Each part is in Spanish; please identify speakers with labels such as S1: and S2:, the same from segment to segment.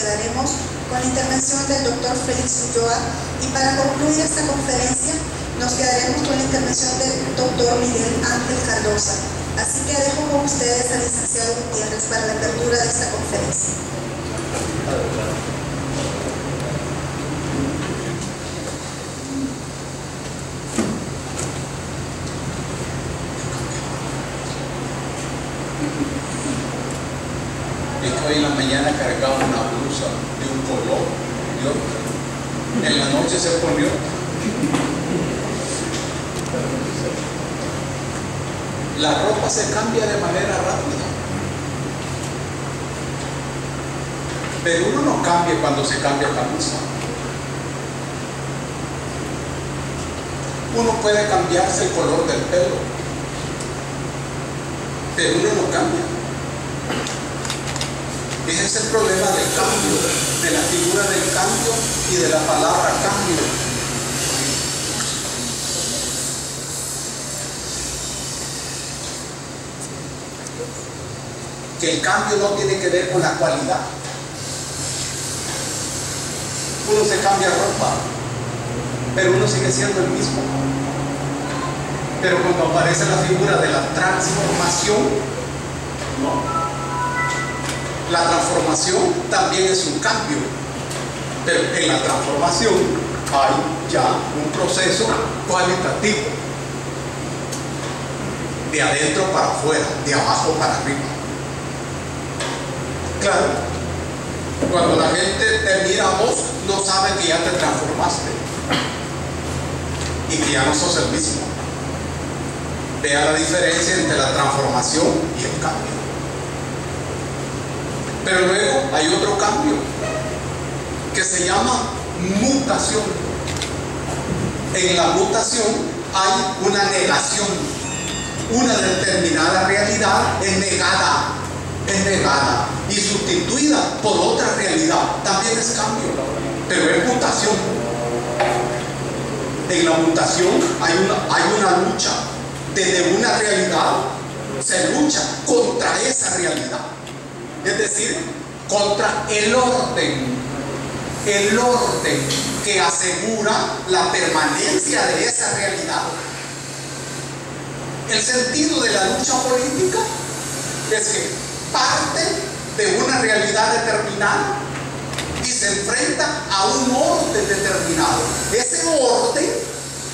S1: quedaremos con la intervención del doctor Félix Ulloa, y para concluir esta conferencia nos quedaremos con la intervención del doctor Miguel Ángel Cardosa. Así que dejo con ustedes al licenciado Gutiérrez para la apertura de esta conferencia.
S2: Es que hoy en la mañana cargaba una blusa de un color y otro. En la noche se ponió. La ropa se cambia de manera rápida. Pero uno no cambia cuando se cambia camisa. Uno puede cambiarse el color del pelo, pero uno no cambia. Ese es el problema del cambio, de la figura del cambio y de la palabra cambio. Que el cambio no tiene que ver con la cualidad. Uno se cambia ropa, pero uno sigue siendo el mismo. Pero cuando aparece la figura de la transformación, no. La transformación también es un cambio, pero en la transformación hay ya un proceso cualitativo, de adentro para afuera, de abajo para arriba. Claro, cuando la gente te mira a vos, no sabe que ya te transformaste y que ya no sos el mismo. Vea la diferencia entre la transformación y el cambio. Pero luego hay otro cambio que se llama mutación. En la mutación hay una negación. Una determinada realidad es negada y sustituida por otra realidad. También es cambio, pero es mutación. En la mutación hay una lucha. Desde una realidad se lucha contra esa realidad. Es decir, contra el orden que asegura la permanencia de esa realidad. El sentido de la lucha política es que parte de una realidad determinada y se enfrenta a un orden determinado. Ese orden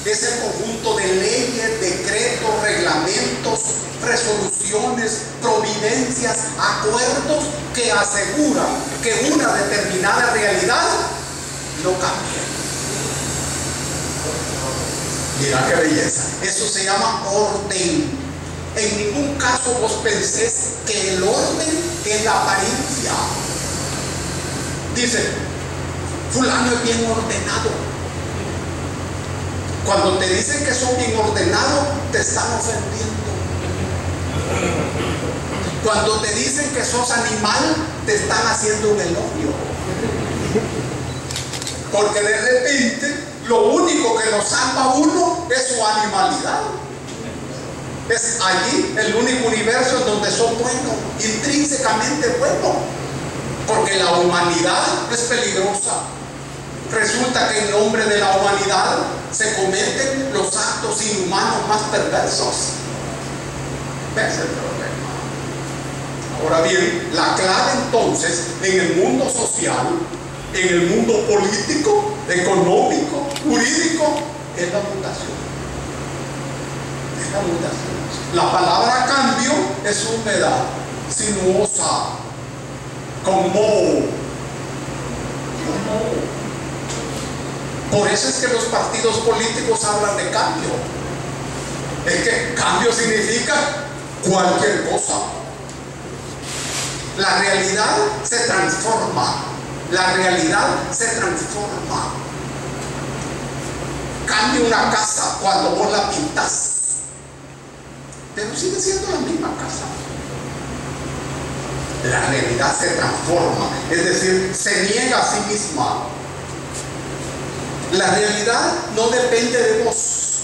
S2: es el conjunto de leyes, decretos, reglamentos, resoluciones, providencias, acuerdos que aseguran que una determinada realidad no cambie. Mira qué belleza. Eso se llama orden. En ningún caso vos pensés que el orden es la apariencia. Dice, fulano es bien ordenado. Cuando te dicen que son bien ordenados, te están ofendiendo. Cuando te dicen que sos animal, te están haciendo un elogio. Porque de repente, lo único que nos salva a uno es su animalidad. Es allí el único universo en donde son buenos, intrínsecamente buenos. Porque la humanidad es peligrosa. Resulta que en nombre de la humanidad se cometen los actos inhumanos más perversos. Ese es el problema. Ahora bien, la clave entonces en el mundo social, en el mundo político, económico, jurídico, es la mutación. Es la mutación. La palabra cambio es húmeda, sinuosa, con moho. Por eso es que los partidos políticos hablan de cambio. Es que cambio significa cualquier cosa. La realidad se transforma. La realidad se transforma. Cambia una casa cuando vos la pintas, pero sigue siendo la misma casa. La realidad se transforma, es decir, se niega a sí misma. La realidad no depende de vos.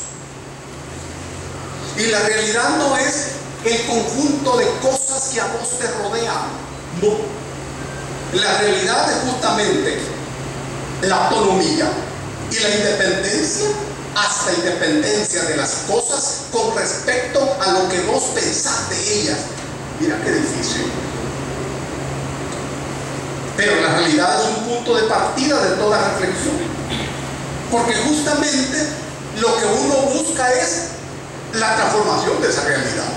S2: Y la realidad no es el conjunto de cosas que a vos te rodean. No. La realidad es justamente la autonomía y la independencia, hasta independencia de las cosas con respecto a lo que vos pensás de ellas. Mira qué difícil. Pero la realidad es un punto de partida de toda reflexión, porque justamente lo que uno busca es la transformación de esa realidad.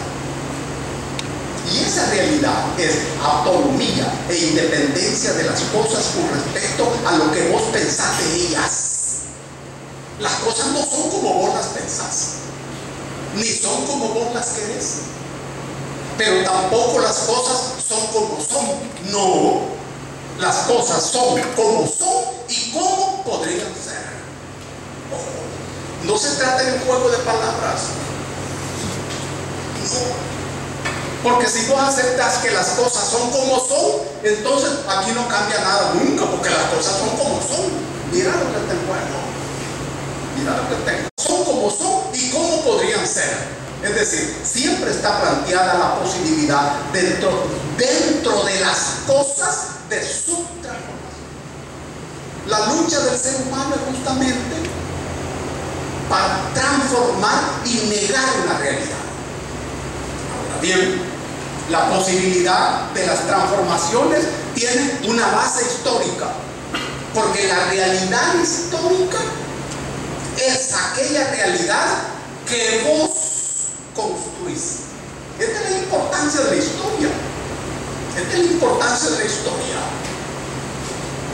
S2: Y esa realidad es autonomía e independencia de las cosas con respecto a lo que vos pensás de ellas. Las cosas no son como vos las pensás, ni son como vos las querés, pero tampoco las cosas son como son. No, las cosas son como son y cómo podrían ser. No se trata de un juego de palabras. No. Porque si vos aceptas que las cosas son como son, entonces aquí no cambia nada nunca, porque las cosas son como son. Mira lo que te encuentro. Mira lo que te encuentro. Son como son y cómo podrían ser. Es decir, siempre está planteada la posibilidad dentro de las cosas de su transformación. La lucha del ser humano es justamente para transformar y negar una realidad. Ahora bien, la posibilidad de las transformaciones tiene una base histórica, porque la realidad histórica es aquella realidad que vos construís. Esta es la importancia de la historia. Esta es la importancia de la historia.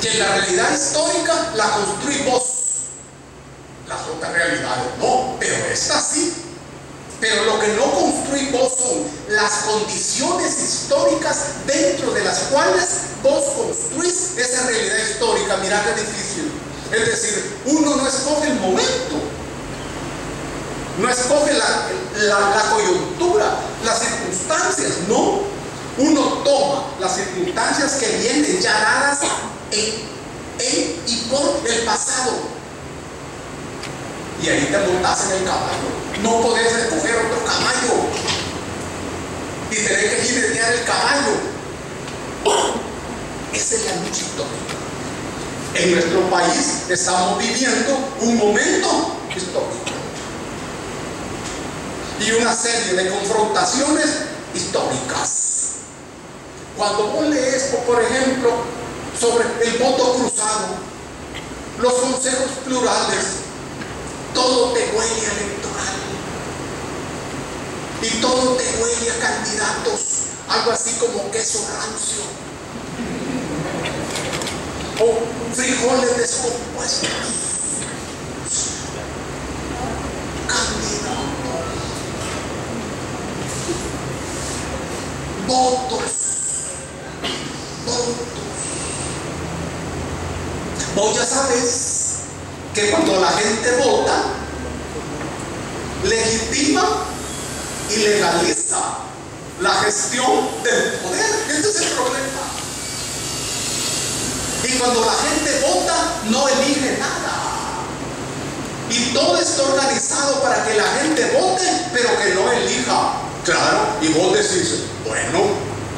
S2: Que la realidad histórica la construís vos. Las otras realidades no, pero esta sí. Pero lo que no construís vos son las condiciones históricas dentro de las cuales vos construís esa realidad histórica. Mirá qué difícil. Es decir, uno no escoge el momento, no escoge la coyuntura, las circunstancias, no. Uno toma las circunstancias que vienen ya dadas en y por el pasado. Y ahí te montás en el caballo. No podés escoger otro caballo y tenés que jinetear el caballo. Esa es la lucha histórica. En nuestro país estamos viviendo un momento histórico y una serie de confrontaciones históricas. Cuando vos lees, por ejemplo, sobre el voto cruzado, los consejos plurales, todo te huele a electoral y todo te huele a candidatos, algo así como queso rancio o frijoles descompuestos. Candidatos, votos. Vos ya sabes que cuando la gente vota, legitima y legaliza la gestión del poder. Este es el problema. Y cuando la gente vota, no elige nada. Y todo está organizado para que la gente vote, pero que no elija. Claro, y vos decís, bueno,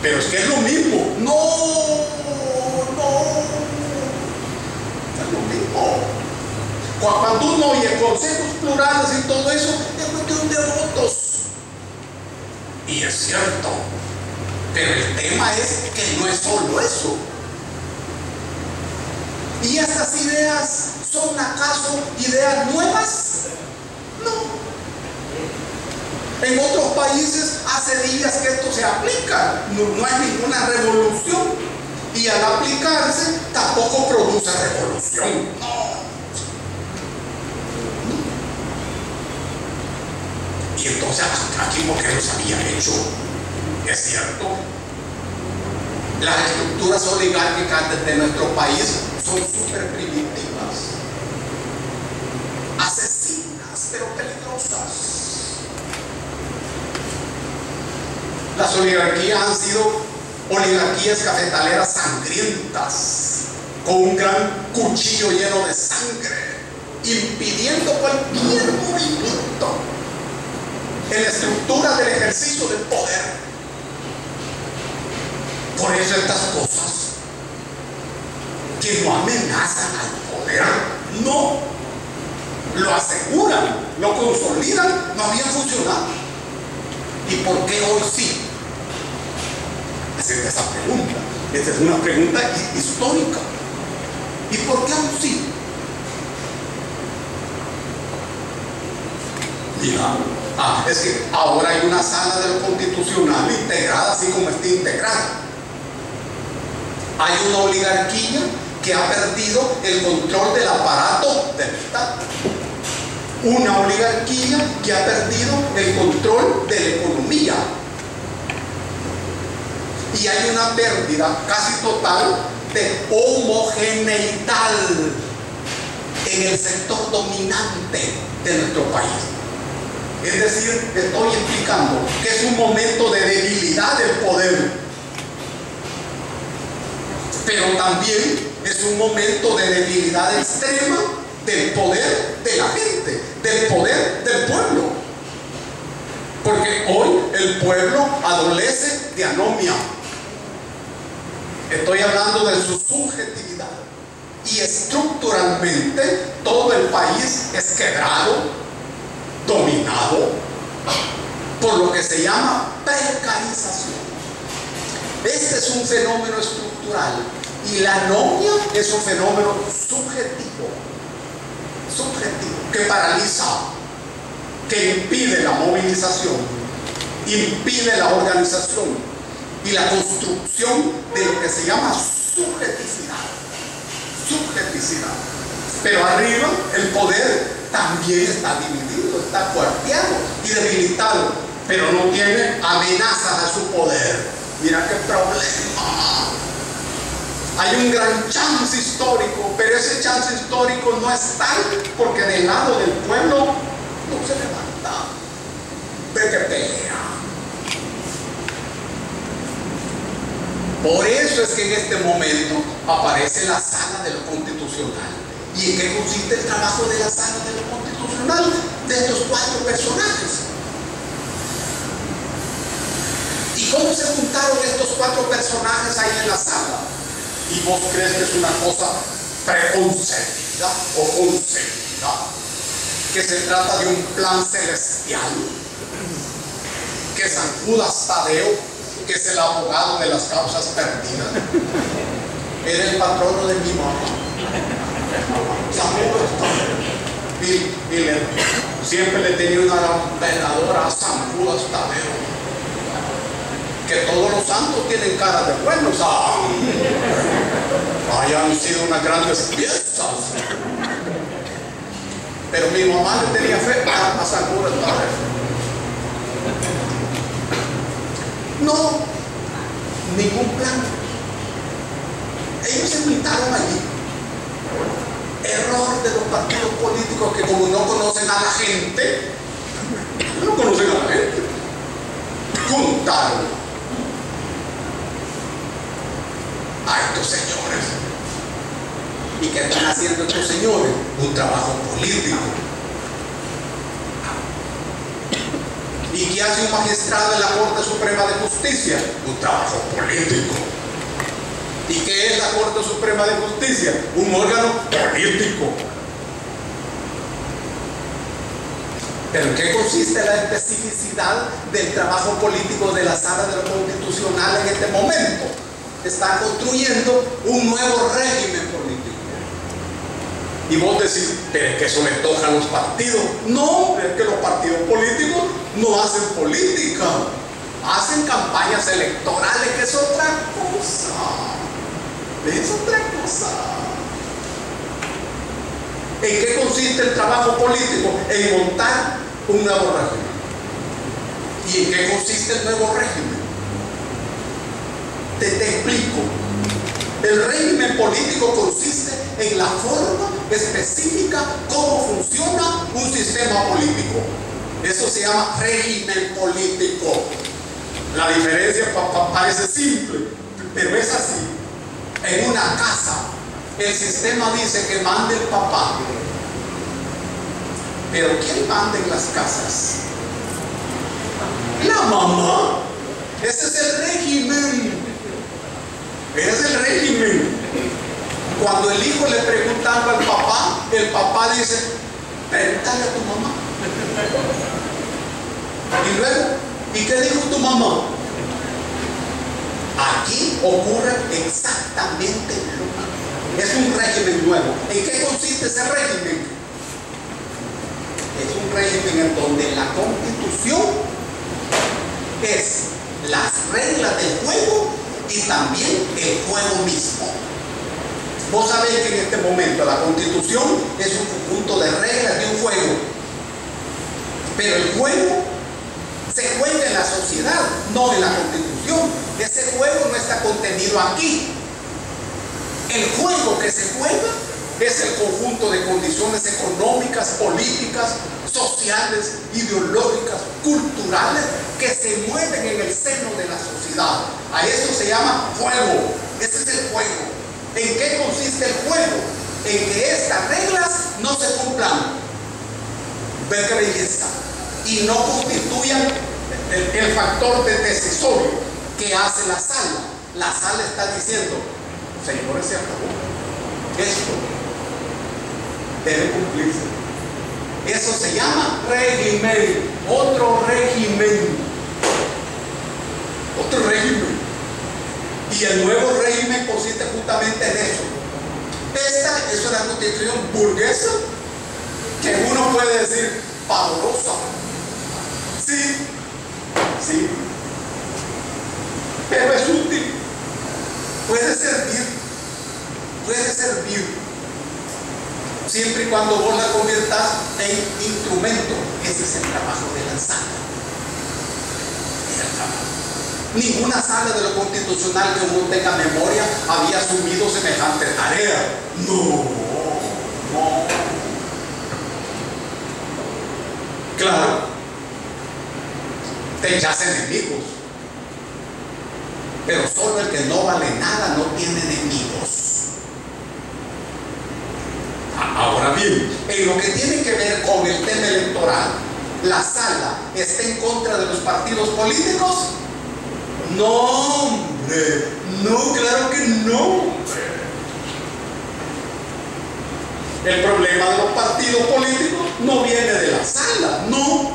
S2: pero es que es lo mismo. No. Es lo mismo. Cuando uno oye consejos plurales y todo eso, es cuestión de votos. Y es cierto. Pero el tema es que no es solo eso. ¿Y estas ideas son acaso ideas nuevas? No. En otros países hace días que esto se aplica. No hay ninguna revolución. Y al aplicarse tampoco produce revolución. No. Y entonces aquí porque los habían hecho. Es cierto. Las estructuras oligárquicas de nuestro país son súper primitivas, asesinas, pero peligrosas. Las oligarquías han sido oligarquías cafetaleras sangrientas, con un gran cuchillo lleno de sangre, impidiendo cualquier movimiento en la estructura del ejercicio del poder. Por eso estas cosas que no amenazan al poder, no, lo aseguran, lo consolidan, no había funcionado. ¿Y por qué hoy sí? Esa es esa pregunta. Esta es una pregunta histórica. ¿Y por qué hoy sí? Mira, es que ahora hay una sala de lo constitucional integrada así como está integrada. Hay una oligarquía que ha perdido el control del aparato del Estado. Una oligarquía que ha perdido el control de la economía. Y hay una pérdida casi total de homogeneidad en el sector dominante de nuestro país. Es decir, estoy explicando que es un momento de debilidad del poder, pero también es un momento de debilidad extrema del poder de la gente, del poder del pueblo. Porque hoy el pueblo adolece de anomia. Estoy hablando de su subjetividad. Y estructuralmente todo el país es quebrado, dominado por lo que se llama precarización. Este es un fenómeno estructural y la anomia es un fenómeno subjetivo, que paraliza, que impide la movilización, impide la organización y la construcción de lo que se llama subjetividad. Pero arriba el poder también está dividido, está cuarteado y debilitado, pero no tiene amenazas a su poder. Mira qué problema. Hay un gran chance histórico, pero ese chance histórico no es tal porque del lado del pueblo no se levanta, de que pelea. Por eso es que en este momento aparece la sala de lo constitucional. ¿Y en qué consiste el trabajo de la sala de lo constitucional? De estos 4 personajes. ¿Y cómo se juntaron estos 4 personajes ahí en la sala? ¿Y vos crees que es una cosa preconcebida o concebida? Que se trata de un plan celestial. Que San Judas Tadeo, que es el abogado de las causas perdidas, era el patrono de mi mamá. Y siempre le tenía una veladora a San Judas Tadeo, que todos los santos tienen cara de buenos. Hayan sido unas grandes fiestas, pero mi mamá le tenía fe a San Judas Tadeo. No, ningún plan. Ellos se juntaron allí. Error de los partidos políticos que como no conocen a la gente, juntaron a estos señores. ¿Y qué están haciendo estos señores? Un trabajo político. ¿Y qué hace un magistrado en la Corte Suprema de Justicia? Un trabajo político. ¿Y qué es la Corte Suprema de Justicia? Un órgano político. ¿Pero en qué consiste la especificidad del trabajo político de la Sala de lo Constitucional en este momento? Está construyendo un nuevo régimen político. Y vos decís, pero es que eso le toca a los partidos. No, es que los partidos políticos no hacen política, hacen campañas electorales, que es otra cosa. Es otra cosa. ¿En qué consiste el trabajo político? En montar un nuevo régimen. ¿Y en qué consiste el nuevo régimen? Te explico. El régimen político consiste en la forma específica cómo funciona un sistema político. Eso se llama régimen político. La diferencia parece simple, pero es así. En una casa, el sistema dice que mande el papá. Pero ¿quién manda en las casas? La mamá. Ese es el régimen. Ese es el régimen. Cuando el hijo le pregunta algo al papá, el papá dice, pregúntale a tu mamá. Y luego, ¿y qué dijo tu mamá? Aquí ocurre exactamente lo mismo. Es un régimen nuevo. ¿En qué consiste ese régimen? Es un régimen en donde la Constitución es las reglas del juego y también el juego mismo. Vos sabéis que en este momento la Constitución es un conjunto de reglas de un juego, pero el juego se juega en la sociedad, no en la Constitución. Ese juego no está contenido aquí. El juego que se juega es el conjunto de condiciones económicas, políticas, sociales, ideológicas, culturales que se mueven en el seno de la sociedad. A eso se llama juego. Ese es el juego. ¿En qué consiste el juego? En que estas reglas no se cumplan. Ve qué belleza. Y no constituyan el factor de decisorio que hace la sala. La sala está diciendo, señores, se acabó. Esto debe cumplirse. Eso se llama régimen. Otro régimen. Otro régimen. Y el nuevo régimen consiste justamente en eso. Esta es una constitución burguesa que uno puede decir pavorosa. Sí, sí. Pero es útil. Puede servir. Puede servir. Siempre y cuando vos la conviertas en instrumento. Ese es el trabajo de la sala. Es el trabajo. Ninguna sala de lo constitucional que uno tenga memoria había asumido semejante tarea. No. Claro, te echas enemigos, pero solo el que no vale nada no tiene enemigos. Ahora bien, en lo que tiene que ver con el tema electoral, ¿la sala está en contra de los partidos políticos? No, hombre, no, claro que no. El problema de los partidos políticos no viene de la sala, no.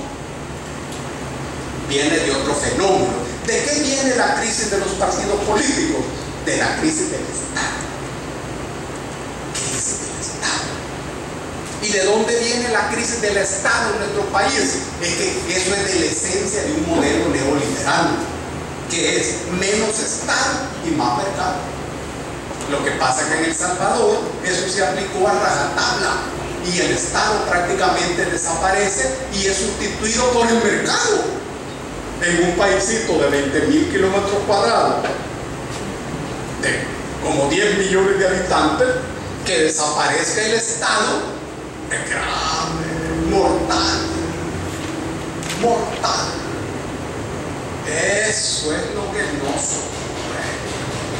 S2: Viene de otro fenómeno. ¿De qué viene la crisis de los partidos políticos? De la crisis del Estado. Crisis del Estado. ¿Y de dónde viene la crisis del Estado en nuestro país? Es que eso es de la esencia de un modelo neoliberal, que es menos Estado y más mercado. Lo que pasa es que en El Salvador eso se aplicó a rajatabla y el Estado prácticamente desaparece y es sustituido por el mercado. En un paísito de 20.000 kilómetros cuadrados, de como 10 millones de habitantes, que desaparezca el Estado, es grave, mortal, mortal. Eso es lo que no se ocurre.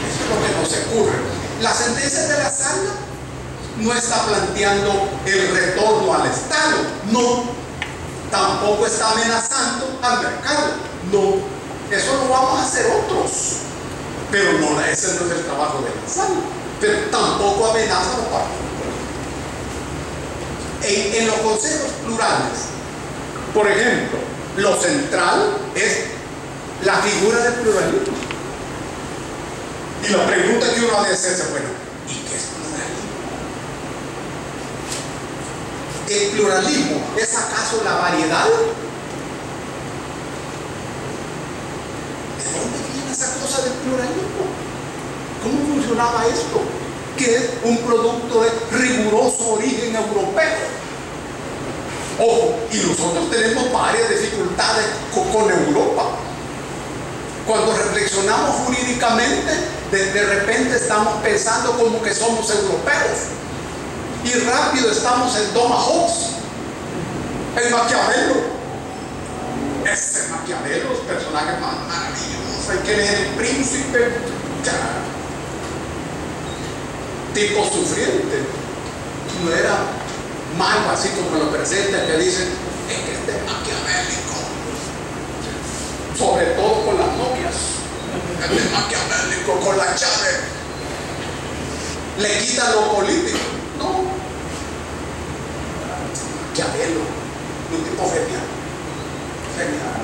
S2: Eso es lo que no se ocurre. La sentencia de la sala no está planteando el retorno al Estado, no. Tampoco está amenazando al mercado, no. Eso lo vamos a hacer otros, pero no, ese no es el trabajo de la sala. Pero tampoco amenaza a los partidos. En los consejos plurales, por ejemplo, lo central es la figura del pluralismo. Y la pregunta que uno ha de hacerse, bueno, ¿y qué es pluralismo? ¿El pluralismo es acaso la variedad? ¿De dónde viene esa cosa del pluralismo? ¿Cómo funcionaba esto? Que es un producto de riguroso origen europeo. Ojo, y nosotros tenemos varias dificultades con Europa. Cuando reflexionamos jurídicamente, de repente estamos pensando como que somos europeos. Y rápido estamos en Thomas Hobbes, en Maquiavelo. Ese Maquiavelo es el personaje más maravilloso. Hay que leer El Príncipe. Tipo sufriente. No era malo así como lo presenta, que dice, es que este es maquiavélico. Sobre todo con las novias. Este es maquiavélico con la llave. le quitan lo político. No. Chabelo, un tipo genial. Genial.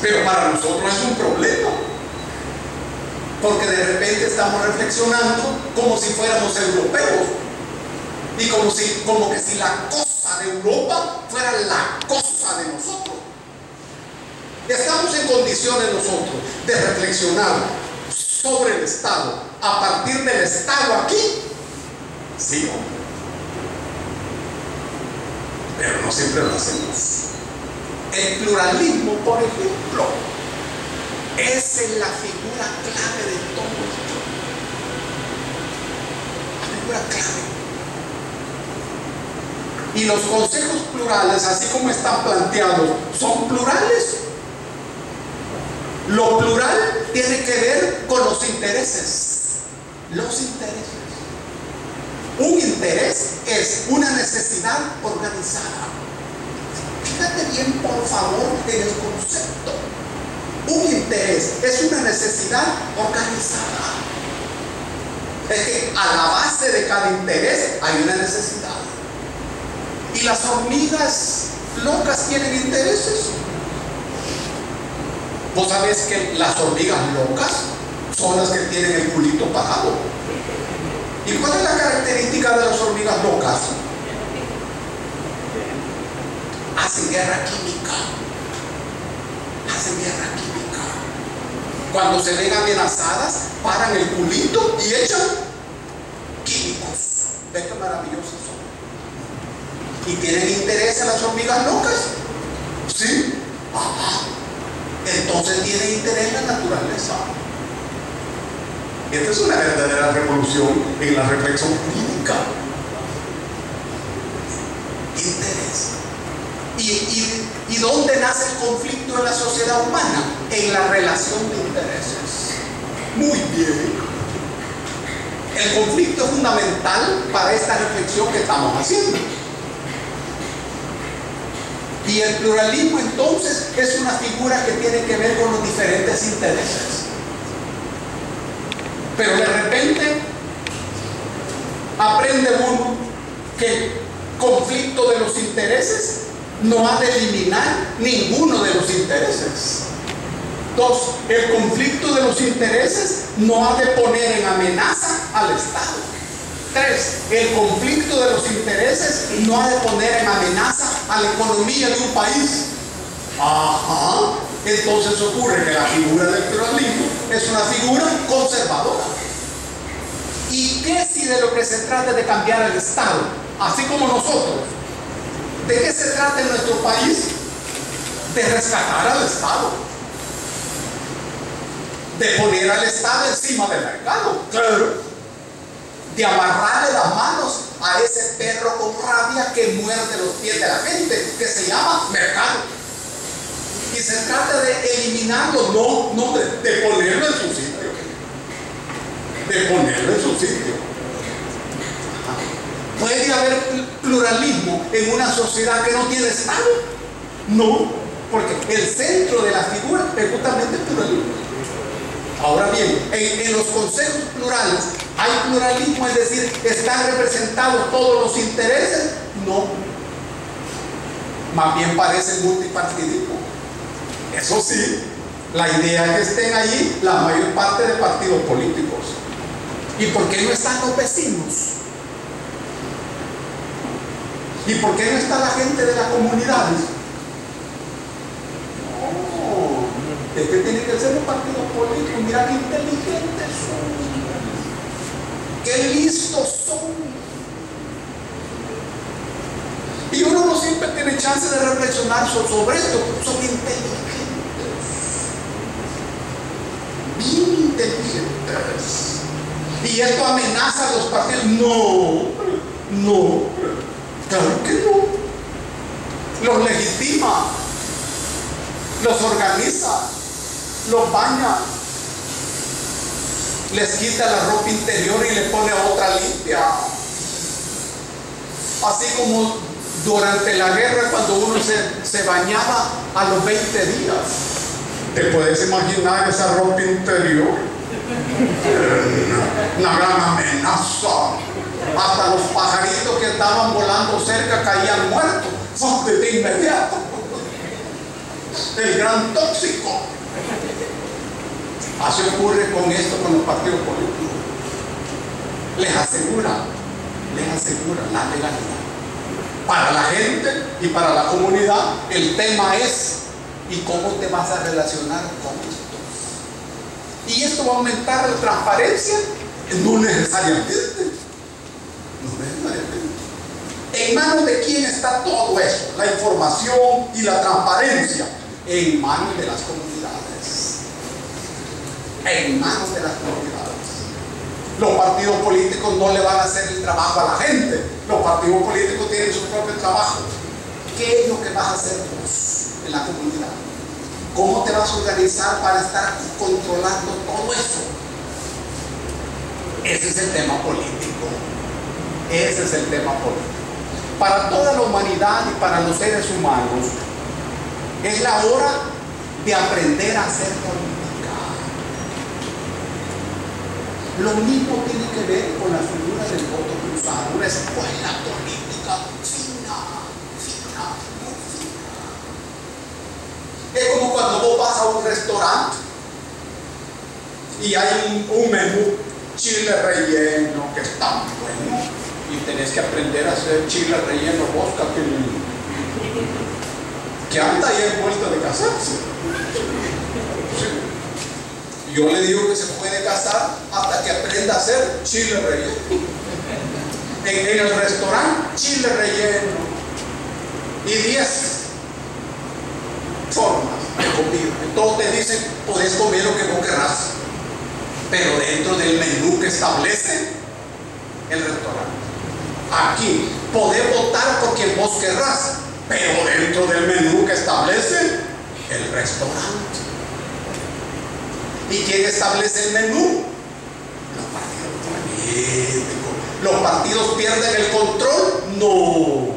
S2: Pero para nosotros es un problema. Porque de repente estamos reflexionando como si fuéramos europeos. Y como que si la cosa de Europa fuera la cosa de nosotros. Estamos en condiciones nosotros de reflexionar sobre el Estado a partir del Estado aquí. Sí, hombre. Pero no siempre lo hacemos. El pluralismo, por ejemplo, esa es la figura clave de todo esto. La figura clave. Y los consejos plurales, así como están planteados, son plurales. Lo plural tiene que ver con los intereses. Los intereses. Un interés es una necesidad organizada. Fíjate bien, por favor, en el concepto. Un interés es una necesidad organizada. Es que a la base de cada interés hay una necesidad. ¿Y las hormigas locas tienen intereses? Vos sabés que las hormigas locas son las que tienen el culito parado. ¿Y cuál es la característica de las hormigas locas? Hacen guerra química. Hacen guerra química. Cuando se ven amenazadas, paran el culito y echan químicos. ¿Ves qué maravillosas son? ¿Y tienen interés en las hormigas locas? Sí. Ajá. Entonces tiene interés en la naturaleza. Esta es una verdadera revolución en la reflexión crítica. Interés. ¿Y dónde nace el conflicto en la sociedad humana? En la relación de intereses. Muy bien. El conflicto es fundamental para esta reflexión que estamos haciendo. Y el pluralismo entonces es una figura que tiene que ver con los diferentes intereses. Pero de repente aprende uno que el conflicto de los intereses no ha de eliminar ninguno de los intereses. Dos, el conflicto de los intereses no ha de poner en amenaza al Estado. Tres, el conflicto de los intereses no ha de poner en amenaza a la economía de un país. Ajá. Entonces ocurre que la figura del pluralismo es una figura conservadora. ¿Y qué si de lo que se trata de cambiar el Estado, así como nosotros? ¿De qué se trata en nuestro país? De rescatar al Estado, de poner al Estado encima del mercado, claro, de amarrarle las manos a ese perro con rabia que muerde los pies de la gente, que se llama mercado. Y se trata de eliminarlo, no de ponerlo en su sitio. De ponerlo en su sitio. ¿Puede haber pluralismo en una sociedad que no tiene Estado? No, porque el centro de la figura es justamente el pluralismo. Ahora bien, en los consejos plurales hay pluralismo, es decir, ¿están representados todos los intereses? No. Más bien parece multipartidismo. Eso sí, la idea es que estén allí la mayor parte de partidos políticos. ¿Y por qué no están los vecinos? ¿Y por qué no está la gente de las comunidades? No, es que tiene que ser un partido político. Mira qué inteligentes son, qué listos son. Y uno no siempre tiene chance de reflexionar sobre esto. Son inteligentes, bien inteligentes. ¿Y esto amenaza a los partidos? No, claro que no. Los legitima, los organiza, los baña, les quita la ropa interior y le pone otra limpia. Así como durante la guerra, cuando uno se bañaba a los 20 días. ¿Te puedes imaginar esa ropa interior? Una gran amenaza. Hasta los pajaritos que estaban volando cerca caían muertos. De inmediato. El gran tóxico. Así ocurre con esto, con los partidos políticos. Les asegura la legalidad. Para la gente y para la comunidad, el tema es: ¿y cómo te vas a relacionar con esto? ¿Y esto va a aumentar la transparencia? No necesariamente. No necesariamente. ¿En manos de quién está todo eso? La información y la transparencia. En manos de las comunidades. En manos de las comunidades. Los partidos políticos no le van a hacer el trabajo a la gente. Los partidos políticos tienen su propio trabajo. ¿Qué es lo que vas a hacer vos en la comunidad? ¿Cómo te vas a organizar para estar controlando todo eso? Ese es el tema político. Ese es el tema político. Para toda la humanidad y para los seres humanos, es la hora de aprender a hacer política. Lo mismo tiene que ver con la figura del voto cruzado, una escuela política fina, muy fina. Es como cuando vos vas a un restaurante y hay un menú chile relleno que es tan bueno y tenés que aprender a hacer chile relleno vos, que anda ahí envuelto de casarse. Yo le digo que se puede casar hasta que aprenda a hacer chile relleno. En el restaurante, chile relleno. Y 10 formas de comida. Entonces te dicen, podés comer lo que vos querrás. Pero dentro del menú que establece el restaurante. Aquí, podés votar por quien vos querrás. Pero dentro del menú que establece el restaurante. ¿Y quién establece el menú? Los partidos políticos. ¿Los partidos pierden el control? No.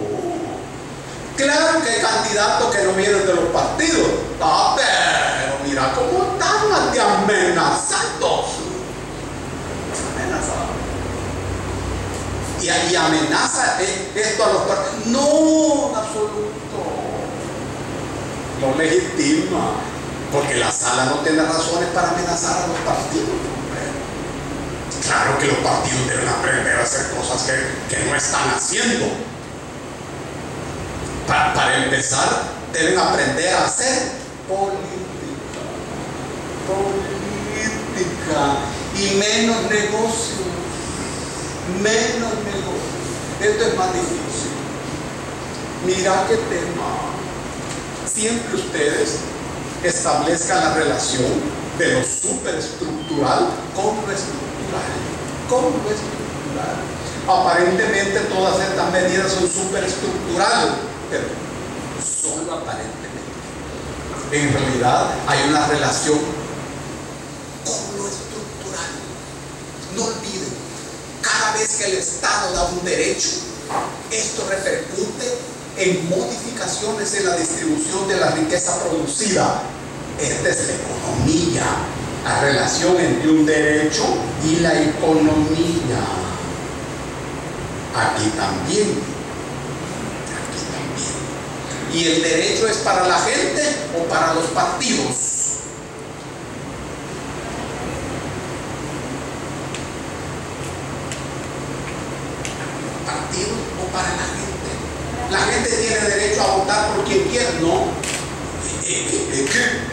S2: Claro que hay candidatos que no vienen de los partidos. Ah, pero mira cómo están de amenazados. Y amenaza esto a los partidos. No, en absoluto. No legitima. Porque la sala no tiene razones para amenazar a los partidos. Claro que los partidos deben aprender a hacer cosas que no están haciendo. Para empezar, deben aprender a hacer política. Y menos negocios. Menos negocios. Esto es más difícil. Mira qué tema. Siempre ustedes establezcan la relación de lo superestructural con lo estructural. Aparentemente todas estas medidas son superestructurales, pero solo aparentemente. En realidad hay una relación con lo estructural. No olviden, cada vez que el Estado da un derecho, esto repercute en modificaciones en la distribución de la riqueza producida. Esta es la economía, la relación entre un derecho y la economía. Aquí también. ¿Y el derecho es para la gente o para los partidos? ¿Partidos o para la gente? La gente tiene derecho a votar por quien quiera, ¿no? ¿Qué?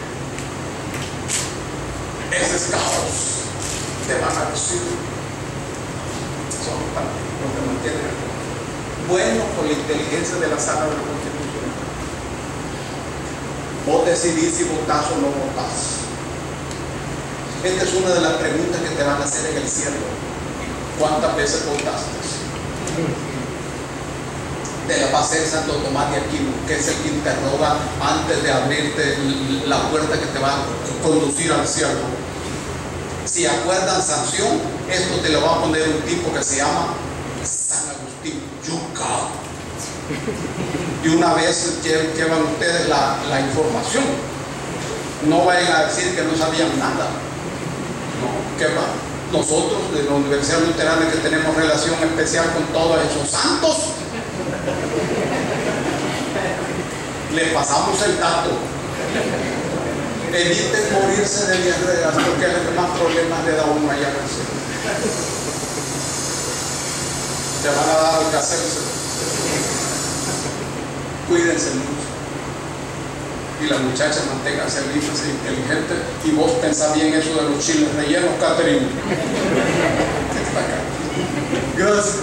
S2: Ese es caos. Te van a decir. Son partidos los que mantienen el poder. Bueno, por la inteligencia de la sala de la Constitución. Vos decidís si votás o no votás. Esta es una de las preguntas que te van a hacer en el cielo. ¿Cuántas veces votaste? Te la va a hacer Santo Tomás de Aquino, que es el que interroga antes de abrirte la puerta que te va a conducir al cielo. Si acuerdan sanción, esto te lo va a poner un tipo que se llama San Agustín Yuca. Y una vez llevan ustedes la información, no vayan a decir que no sabían nada. No. ¿Qué más? Nosotros de la Universidad Luterana, que tenemos relación especial con todos esos santos, les pasamos el dato. Eviten morirse de diarreas, porque es el que más problemas le da a uno allá en el cielo. Te van a dar que hacerse. Cuídense mucho. Y las muchachas manténganse listas e inteligentes. Y vos pensá bien eso de los chiles rellenos, Catherine. Gracias.